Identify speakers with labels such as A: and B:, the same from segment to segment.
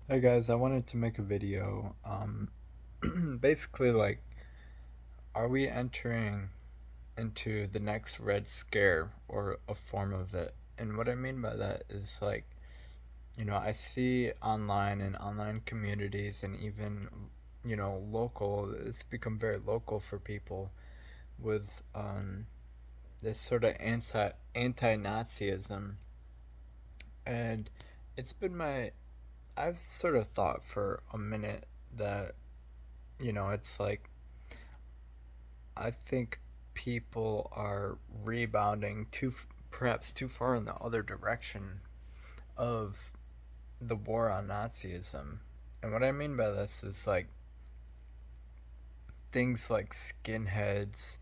A: Hey guys, I wanted to make a video. Basically, like, are we entering into the next Red Scare or a form of it? And what I mean by that is like, I see online in online communities and even, local, it's become very local for people with this sort of anti-Nazism. And it's been I've sort of thought for a minute that, it's like, I think people are rebounding perhaps too far in the other direction of the war on Nazism. And what I mean by this is like things like skinheads.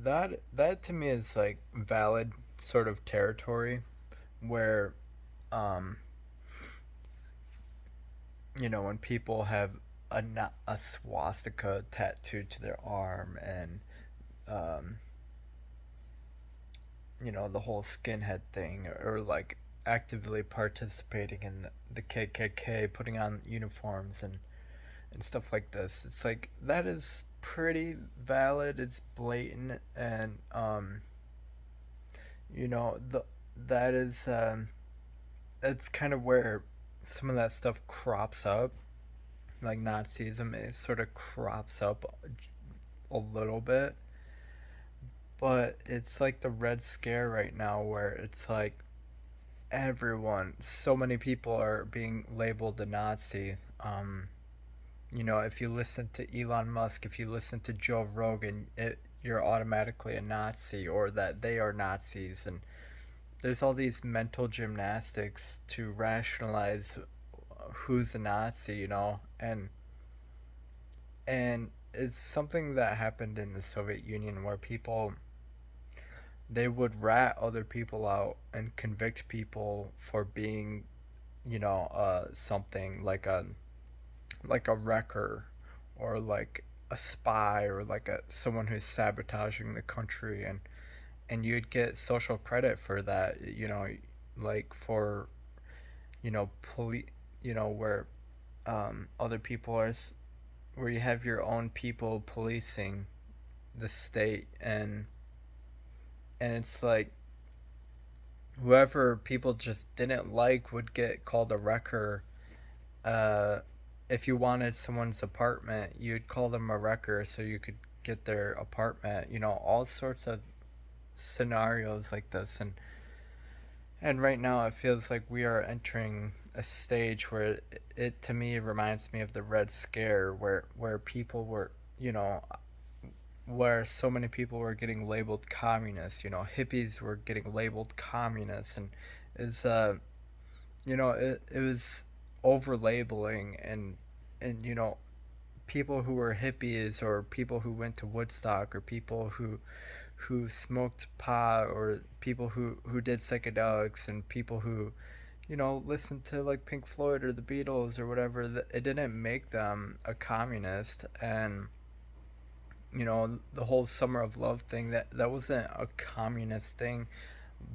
A: That to me is like valid sort of territory where um when people have a swastika tattooed to their arm and um the whole skinhead thing, or like actively participating in the KKK, putting on uniforms and stuff like this. It's like that is pretty valid. It's blatant, and the that is that's kind of where some of that stuff crops up. Like Nazism, it sort of crops up a little bit, but it's like the Red Scare right now, where it's like so many people are being labeled a Nazi. If you listen to Elon Musk, if you listen to Joe Rogan, you're automatically a Nazi, or that they are Nazis. And there's all these mental gymnastics to rationalize who's a Nazi, and it's something that happened in the Soviet Union where people they would rat other people out and convict people for being something like a wrecker, or like a spy, or like a someone who's sabotaging the country, and you'd get social credit for that, like for police, where other people are where you have your own people policing the state, and it's like whoever people just didn't like would get called a wrecker. uh, if you wanted someone's apartment, you'd call them a wrecker so you could get their apartment. All sorts of scenarios like this, and right now it feels like we are entering a stage where it to me reminds me of the Red Scare, where people were, where so many people were getting labeled communists. Hippies were getting labeled communists, and is it was over labeling, and people who were hippies, or people who went to Woodstock, or people who smoked pot, or people who did psychedelics, and people who listened to like Pink Floyd or the Beatles or whatever. It didn't make them a communist. And the whole Summer of Love thing, that wasn't a communist thing.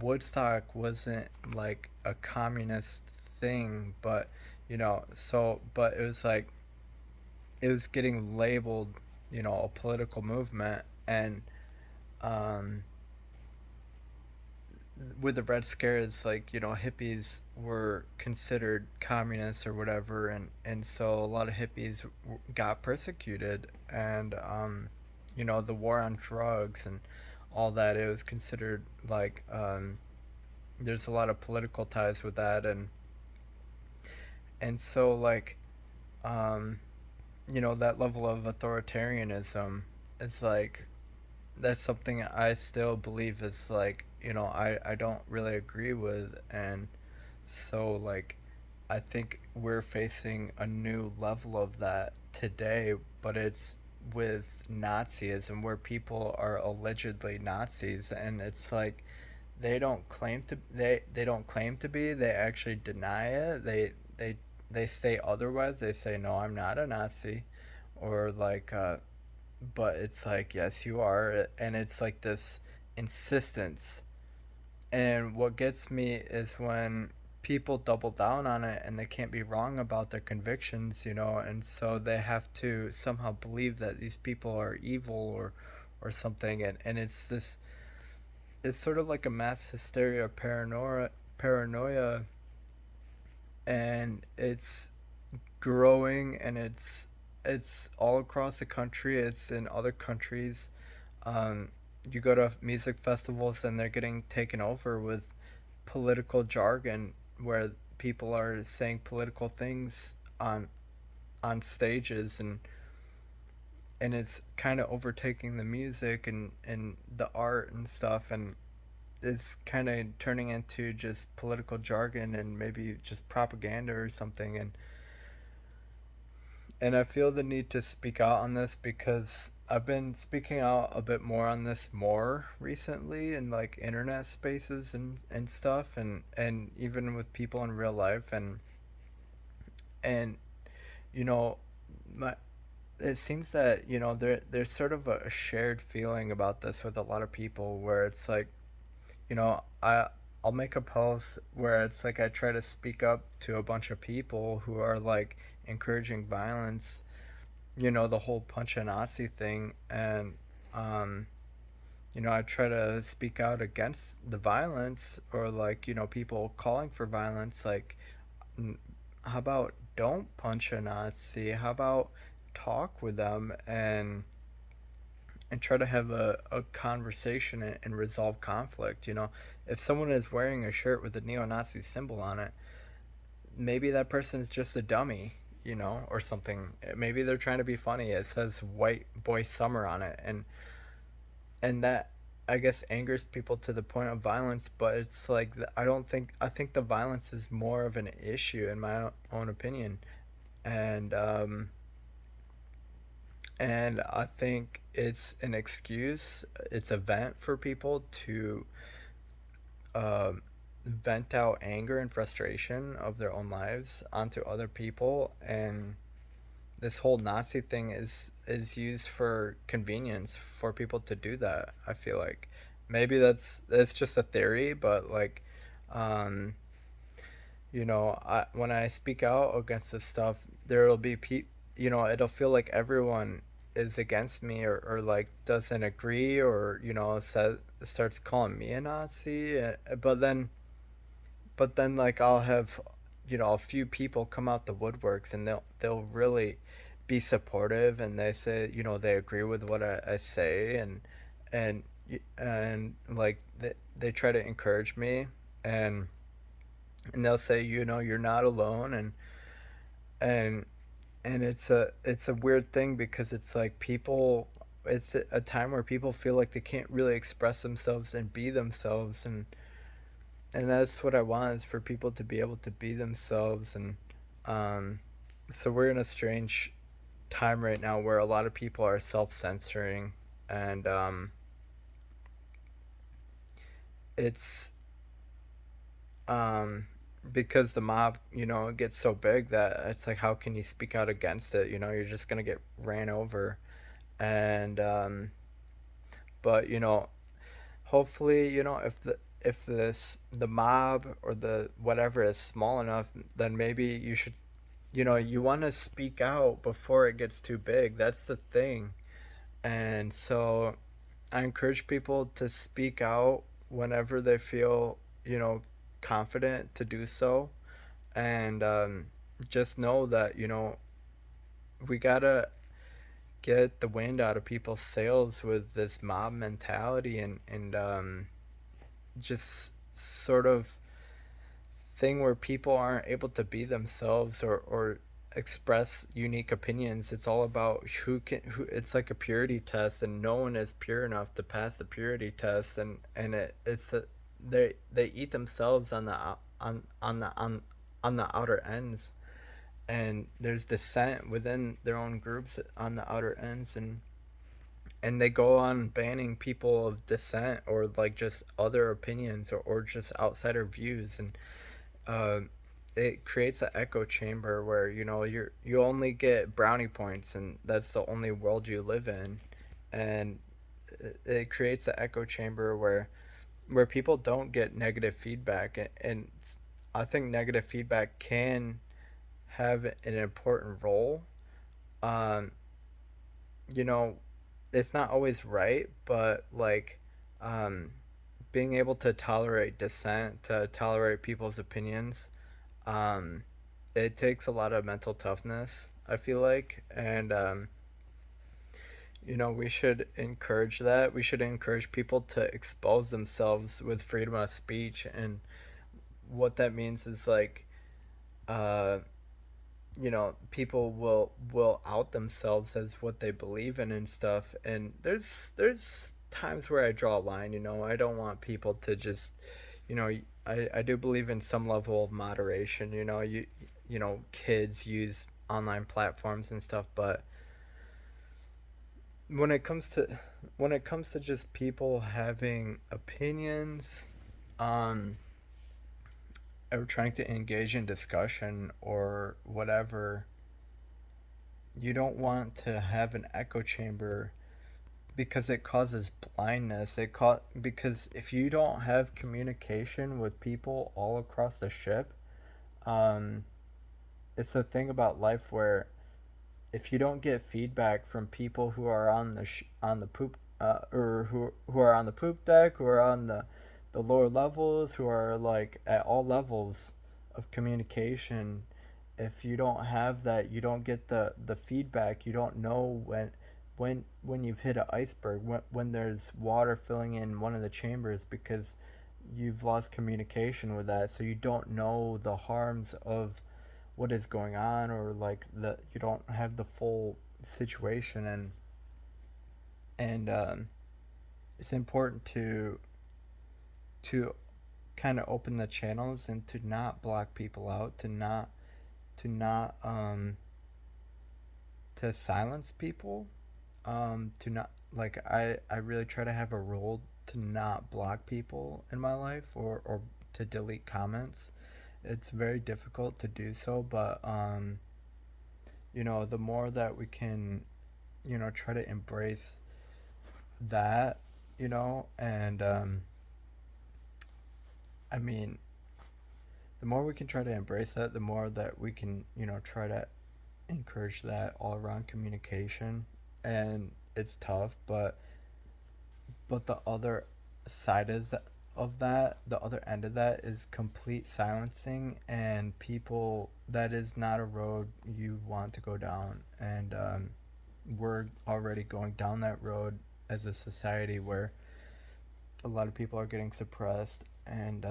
A: Woodstock wasn't like a communist thing, but but it was like it was getting labeled, a political movement. And um with the Red Scare, it's like hippies were considered communists or whatever, and so a lot of hippies got persecuted. And the war on drugs and all that, it was considered like there's a lot of political ties with that. And so like um that level of authoritarianism is like, that's something I still believe is like, I don't really agree with. And so like I think we're facing a new level of that today, but it's with Nazism, where people are allegedly Nazis, and it's like they don't claim to be, they actually deny it. They say otherwise. They say, no, I'm not a Nazi, or like but it's like, yes, you are. And it's like this insistence. And what gets me is when people double down on it and they can't be wrong about their convictions, and so they have to somehow believe that these people are evil or something, and it's sort of like a mass hysteria, paranoia, and it's growing, and it's all across the country. It's in other countries. um, you go to music festivals and they're getting taken over with political jargon where people are saying political things on stages, and it's kind of overtaking the music and the art and stuff, and it's kind of turning into just political jargon and maybe just propaganda or something, and I feel the need to speak out on this because I've been speaking out a bit more on this more recently in like internet spaces and stuff, and even with people in real life, and you know my it seems that there's sort of a shared feeling about this with a lot of people where it's like, I'll make a post where it's like I try to speak up to a bunch of people who are like encouraging violence, the whole punch a Nazi thing, and um I try to speak out against the violence, or like, people calling for violence, like, how about don't punch a Nazi? How about talk with them and try to have a conversation and resolve conflict. If someone is wearing a shirt with a neo-Nazi symbol on it, maybe that person is just a dummy, or something. Maybe they're trying to be funny. It says white boy summer on it, and that, I guess, angers people to the point of violence. But it's like, I think the violence is more of an issue in my own opinion, and I think it's an excuse, it's a vent for people to um, vent out anger and frustration of their own lives onto other people. And this whole Nazi thing is used for convenience for people to do that. I feel like maybe that's just a theory, but like, um, when I speak out against this stuff, there'll be it'll feel like everyone is against me, or like doesn't agree, or starts calling me a Nazi. But then like I'll have a few people come out the woodworks, and they'll really be supportive, and they say, they agree with what I say, and like they try to encourage me, and they'll say, you're not alone, and it's a weird thing because it's like people it's a time where people feel like they can't really express themselves and be themselves, and that's what I want, is for people to be able to be themselves. And um so we're in a strange time right now where a lot of people are self-censoring, and it's um because the mob, gets so big that it's like, how can you speak out against it? You're just gonna get ran over. And but hopefully, if the mob or the whatever is small enough, then maybe you want to speak out before it gets too big. That's the thing. And so I encourage people to speak out whenever they feel, confident to do so. And just know that, we gotta get the wind out of people's sails with this mob mentality, and just sort of thing where people aren't able to be themselves, or express unique opinions. It's all about who. It's like a purity test, and no one is pure enough to pass the purity test, they eat themselves on the outer ends, and there's dissent within their own groups on the outer ends, and they go on banning people of dissent, or like just other opinions, or just outsider views, and uh, it creates an echo chamber where you only get brownie points, and that's the only world you live in. And it creates an echo chamber where people don't get negative feedback, and I think negative feedback can have an important role. Um, you know, it's not always right, but like, um, being able to tolerate dissent, to tolerate people's opinions, um, it takes a lot of mental toughness, I feel like. And, we should encourage that. We should encourage people to expose themselves with freedom of speech. And what that means is like, uh, people will out themselves as what they believe in and stuff. And there's times where I draw a line. I don't want people to just, you know, I do believe in some level of moderation. Kids use online platforms and stuff, but when it comes to just people having opinions, um or trying to engage in discussion or whatever, you don't want to have an echo chamber, because it causes blindness. Because if you don't have communication with people all across the ship, um it's a thing about life where if you don't get feedback from people who are on the poop, or who are on the poop deck, who are on the lower levels, who are like at all levels of communication, if you don't have that, you don't get the feedback. You don't know when you've hit an iceberg, when there's water filling in one of the chambers, because you've lost communication with that. So you don't know the harms of what is going on, or like you don't have the full situation. And it's important to kind of open the channels and to not block people out, to not to silence people, to not, like, I really try to have a rule to not block people in my life, or to delete comments. It's very difficult to do so, but the more that we can, try to embrace that, and I mean, the more we can try to embrace that, the more that we can, try to encourage that all around communication. And it's tough, but the other side is of that, the other end of that is complete silencing, and people, that is not a road you want to go down. And we're already going down that road as a society where a lot of people are getting suppressed. And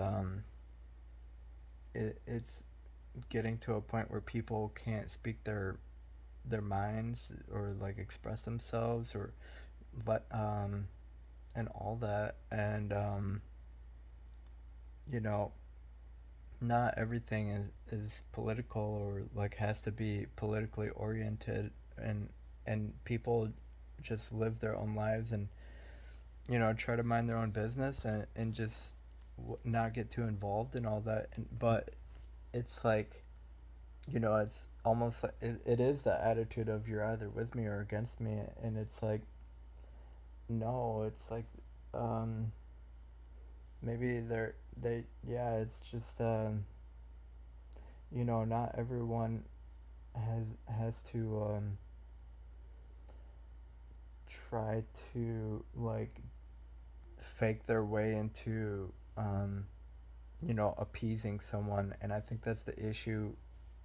A: it's getting to a point where people can't speak their minds, or like express themselves, or let and all that. And you know not everything is political, or like has to be politically oriented. And people just live their own lives, and try to mind their own business, and just not get too involved in all that. But it's like, it's almost like it is the attitude of, you're either with me or against me. And it's like, no, it's like, um maybe they yeah, it's just, not everyone has to try to like fake their way into, appeasing someone. And I think that's the issue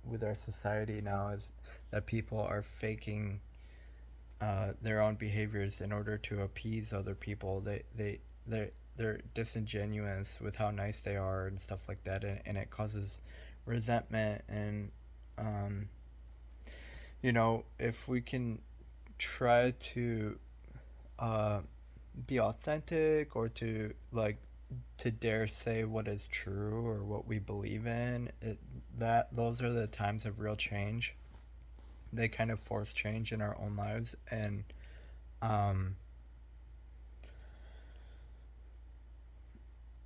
A: with our society now, is that people are faking their own behaviors in order to appease other people. They're disingenuous with how nice they are and stuff like that, and it causes resentment. And um, if we can try to uh, be authentic, or to like to dare say what is true or what we believe in, that those are the times of real change. They kind of force change in our own lives. And um,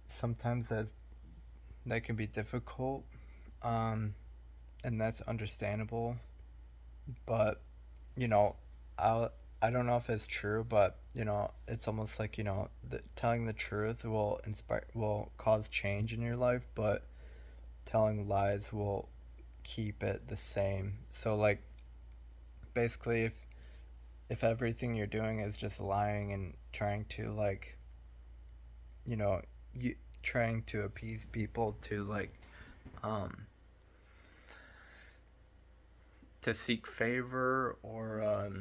A: sometimes that can be difficult, um, and that's understandable. But you know, I don't know if it's true, but it's almost like, telling the truth will cause change in your life. But telling lies will keep it the same. So like basically if everything you're doing is just lying and trying to like, you know, you trying to appease people to like um to seek favor or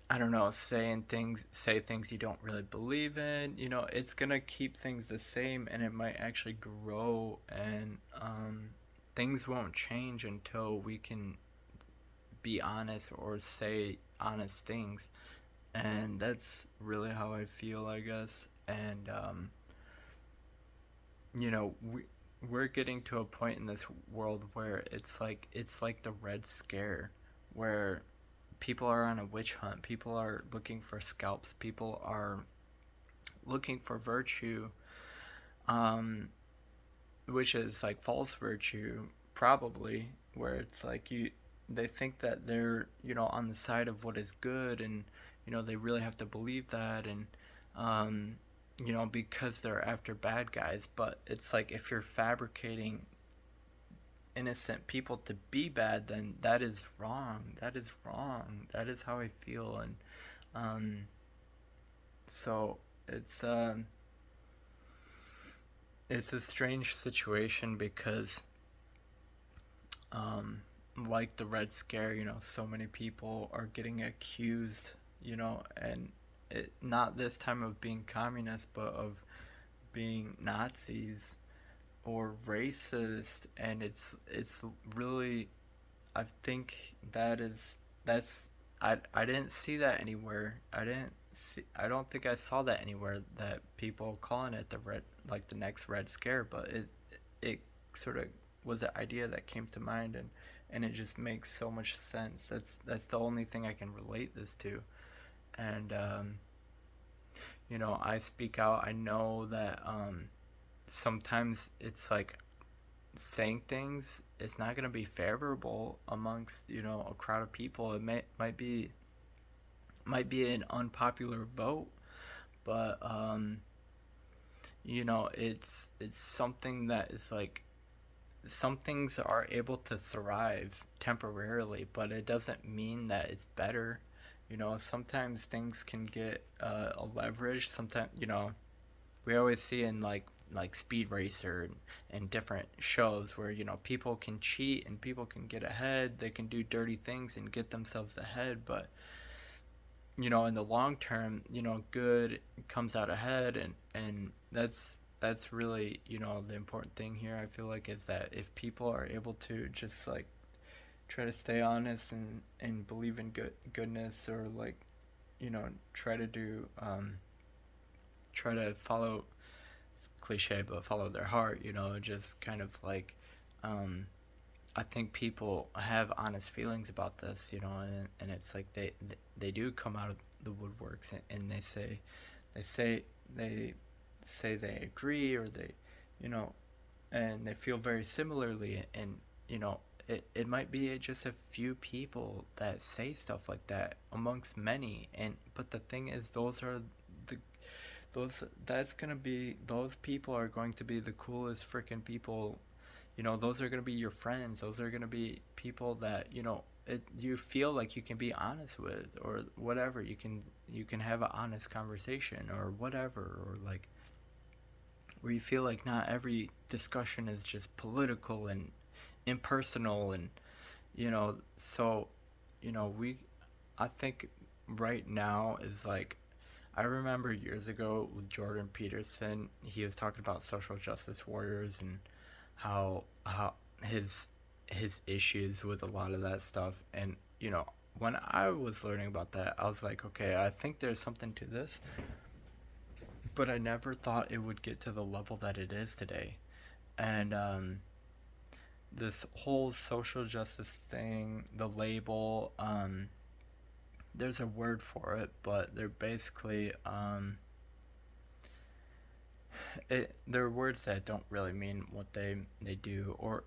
A: I don't know, say things you don't really believe in, it's gonna keep things the same and it might actually grow and things won't change until we can be honest or say honest things. And that's really how I feel, I guess. And we're getting to a point in this world where it's like the Red Scare, where people are on a witch hunt. People are looking for scalps. People are looking for virtue, um, which is like false virtue, probably, where it's like they think that they're on the side of what is good, and they really have to believe that, and um, because they're after bad guys. But it's like if you're fabricating innocent people to be bad, then that is wrong. That is wrong. That is how I feel, and um, so it's it's a strange situation because um, like the Red Scare, so many people are getting accused, and not this time of being communist, but of being Nazis or racist, and it's really, I think that's I didn't see that anywhere. I don't think I saw that anywhere, that people calling it the red, like the next Red Scare, but it sort of was an idea that came to mind, and it just makes so much sense. That's the only thing I can relate this to. And I speak out. I know that sometimes it's like saying things, it's not going to be favorable amongst a crowd of people. It might be an unpopular vote, but it's something that is like, some things are able to thrive temporarily, but it doesn't mean that it's better. Sometimes things can get a leverage. Sometimes we always see in like Speed Racer and different shows where people can cheat and people can get ahead. They can do dirty things and get themselves ahead, but in the long term, good comes out ahead, and that's really the important thing here. I feel like is that if people are able to just like try to stay honest and believe in goodness, or like try to do try to follow, it's cliche, but follow their heart, just kind of like um I think people have honest feelings about this, and it's like they do come out of the woodworks, and they say they say they agree, or they, you know, and they feel very similarly, and it might be just a few people that say stuff like that amongst many, and but the thing is, the that's gonna be, those people are going to be the coolest freaking people. Those are going to be your friends. Those are going to be people that you feel like you can be honest with, or whatever. You can have an honest conversation, or whatever, or like where you feel like not every discussion is just political and impersonal, and so we I think right now is like, I remember years ago with Jordan Peterson, he was talking about social justice warriors, and how his issues with a lot of that stuff. And when I was learning about that, I was like, okay, I think there's something to this, but I never thought it would get to the level that it is today. And this whole social justice thing, the label, there's a word for it, but they're basically they're words that don't really mean what they do, or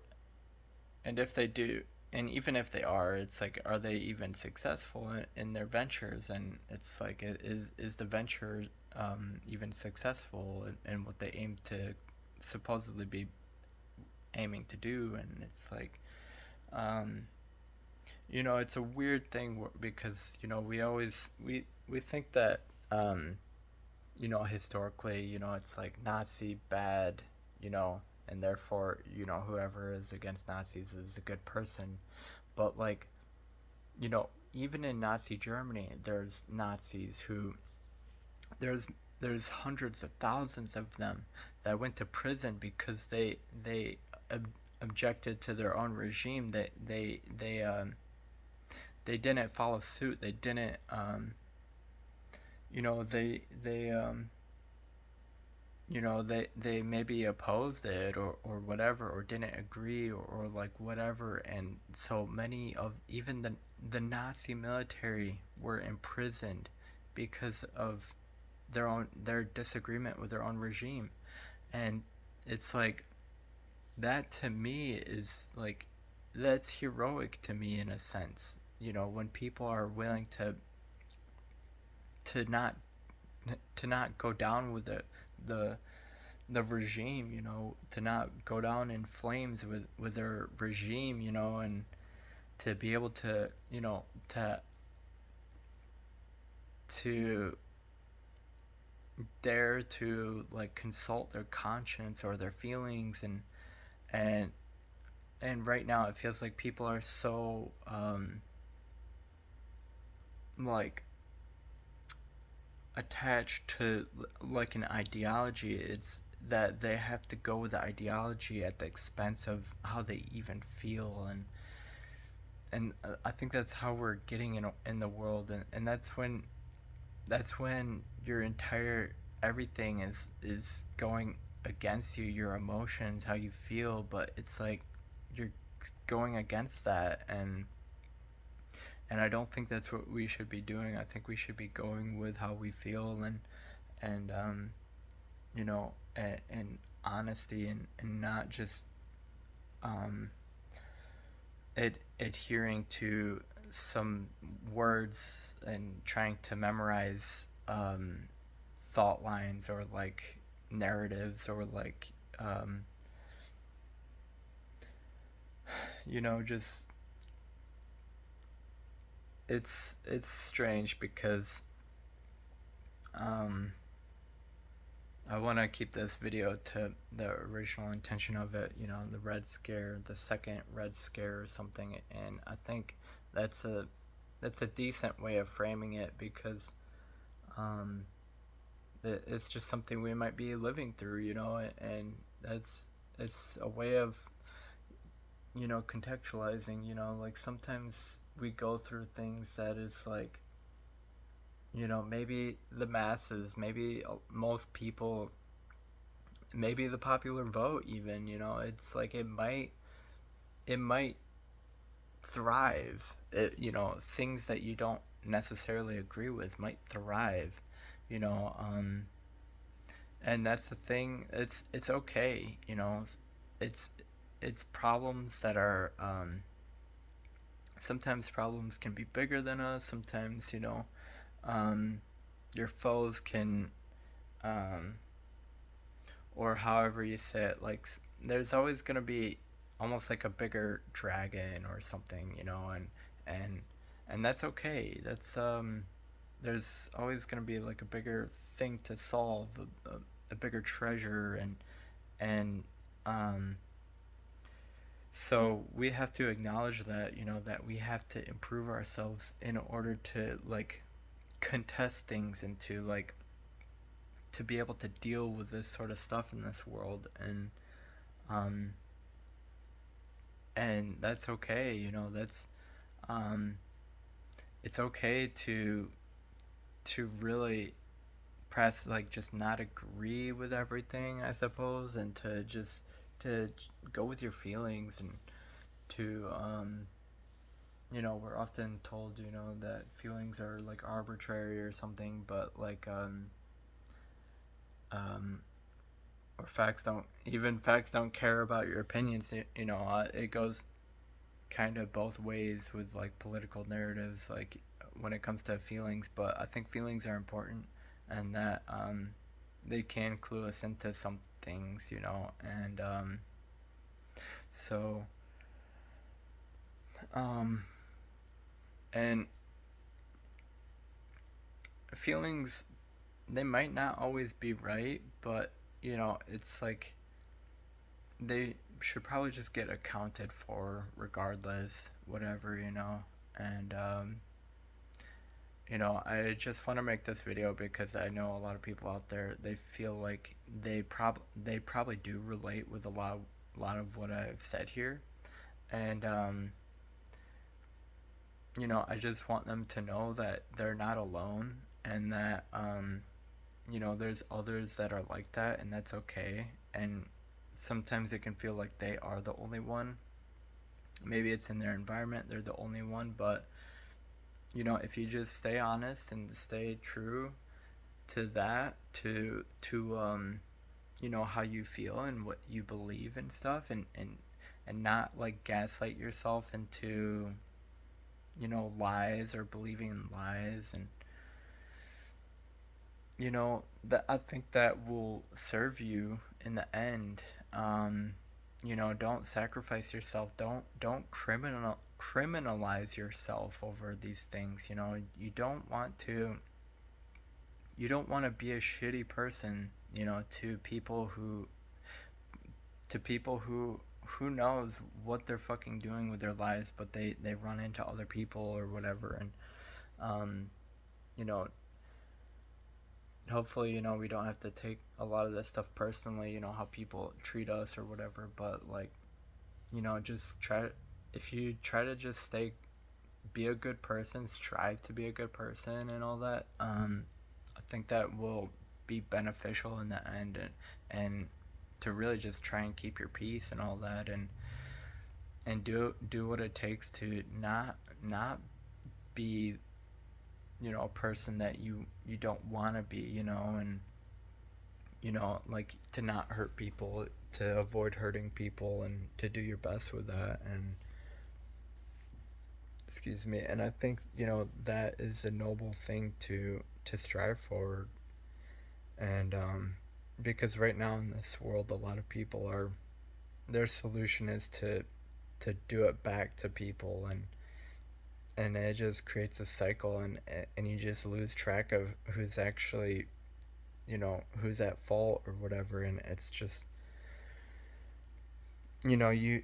A: and if they do, and even if they are, it's like, are they even successful in their ventures? And it's like, is the venture even successful in what they aim to supposedly be aiming to do. And it's like, um, it's a weird thing because we think that, historically, it's like Nazi bad, you know, and therefore, whoever is against Nazis is a good person. But like, even in Nazi Germany, there's Nazis who there's there's hundreds of thousands of them that went to prison because they objected to their own regime. They didn't follow suit. They didn't they they maybe opposed it, or whatever, or didn't agree, or like whatever. And so many of even the Nazi military were imprisoned because of their disagreement with their own regime. And it's like, that to me is like, that's heroic to me in a sense, when people are willing to not to not go down with the the regime, to not go down in flames with their regime, and to be able to, to dare to like consult their conscience or their feelings. And and right now it feels like people are so like attached to like an ideology. It's that they have to go with the ideology at the expense of how they even feel. And I think that's how we're getting in the world. And that's when your entire everything is going against you, your emotions, how you feel. But it's like you're going against that. And I don't think that's what we should be doing. I think we should be going with how we feel. And and honesty, and not just um adhering to some words and trying to memorize thought lines, or like narratives, or like just, it's strange because um I want to keep this video to the original intention of it, the Red Scare, the second Red Scare or something. And I think that's a that's a decent way of framing it, because um, it's just something we might be living through, and that's it's a way of contextualizing. Like sometimes we go through things that is like, maybe the masses, maybe most people, maybe the popular vote even, it's like it might thrive. Things that you don't necessarily agree with might thrive, you know and that's the thing. It's okay, it's it's problems that are sometimes problems can be bigger than us. Sometimes, um your foes can, um or however you say it, like there's always going to be almost like a bigger dragon or something, and and that's okay. That's there's always going to be like a bigger thing to solve, a bigger treasure. And um so we have to acknowledge that, that we have to improve ourselves in order to like contest things, and to like to be able to deal with this sort of stuff in this world. Um and that's okay. That's um it's okay to really perhaps like just not agree with everything, I suppose, and to just to go with your feelings. And to we're often told, that feelings are like arbitrary or something. But like um or facts don't care about your opinions. It goes kind of both ways with like political narratives, like when it comes to feelings. But I think feelings are important, and that they can clue us into some things, you know. And so um and feelings, they might not always be right, but you know, it's like they should probably just get accounted for regardless, whatever, you know. And you know, I just want to make this video because I know a lot of people out there, they feel like they probably do relate with a lot of what I've said here. And you know, I just want them to know that they're not alone, and that you know, there's others that are like that, and that's okay. And sometimes it can feel like they are the only one. Maybe it's in their environment, they're the only one, but you know, if you just stay honest and stay true to that, to you know, how you feel and what you believe and stuff, and not like gaslight yourself into, you know, lies or believing in lies. And you know, that I think that will serve you in the end. You know, don't sacrifice yourself. Don't criminalize yourself over these things. You know, you don't want to be a shitty person, you know, to people who knows what they're fucking doing with their lives, but they run into other people or whatever. And you know, hopefully, you know, we don't have to take a lot of this stuff personally, you know, how people treat us or whatever. But like, you know, just if you try to just be a good person, strive to be a good person and all that, I think that will be beneficial in the end. And to really just try and keep your peace and all that, and do what it takes to not be, you know, a person that you don't want to be, you know. And you know, like, to not hurt people, to avoid hurting people, and to do your best with that. And excuse me, and I think, you know, that is a noble thing to strive for. And because right now in this world, a lot of people are, their solution is to do it back to people. And it just creates a cycle, and you just lose track of who's actually, you know, who's at fault or whatever. And it's just, you know, you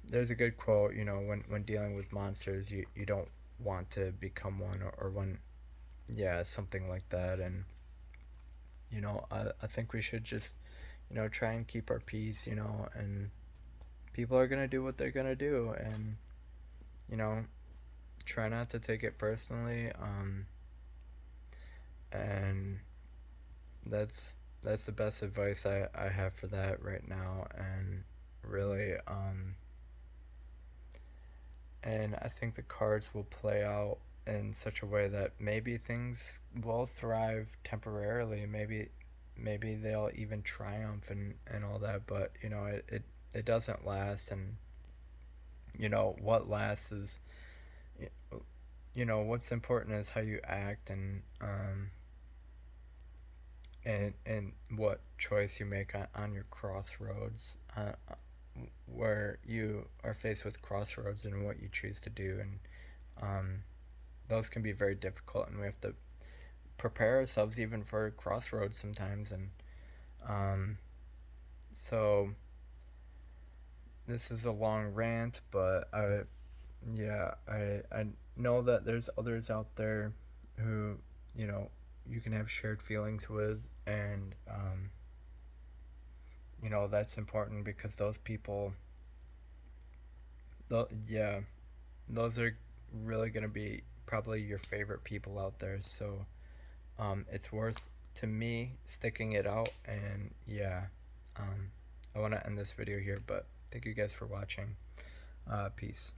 A: there's a good quote, you know, when dealing with monsters, you don't want to become one, or when, yeah, something like that. And you know, I think we should just, you know, try and keep our peace, you know. And people are gonna do what they're gonna do. And you know, try not to take it personally. And that's the best advice I have for that right now. And really, and I think the cards will play out in such a way that maybe things will thrive temporarily. Maybe they'll even triumph and all that. But you know, it doesn't last. And you know, what lasts is, you know, what's important is how you act. And what choice you make on your crossroads, where you are faced with crossroads, and what you choose to do. And those can be very difficult, and we have to prepare ourselves even for crossroads sometimes. And so this is a long rant, but I know that there's others out there who, you know, you can have shared feelings with. And you know, that's important, because those people, yeah, those are really gonna be probably your favorite people out there. So it's worth, to me, sticking it out. And yeah, I want to end this video here, but thank you guys for watching. Peace.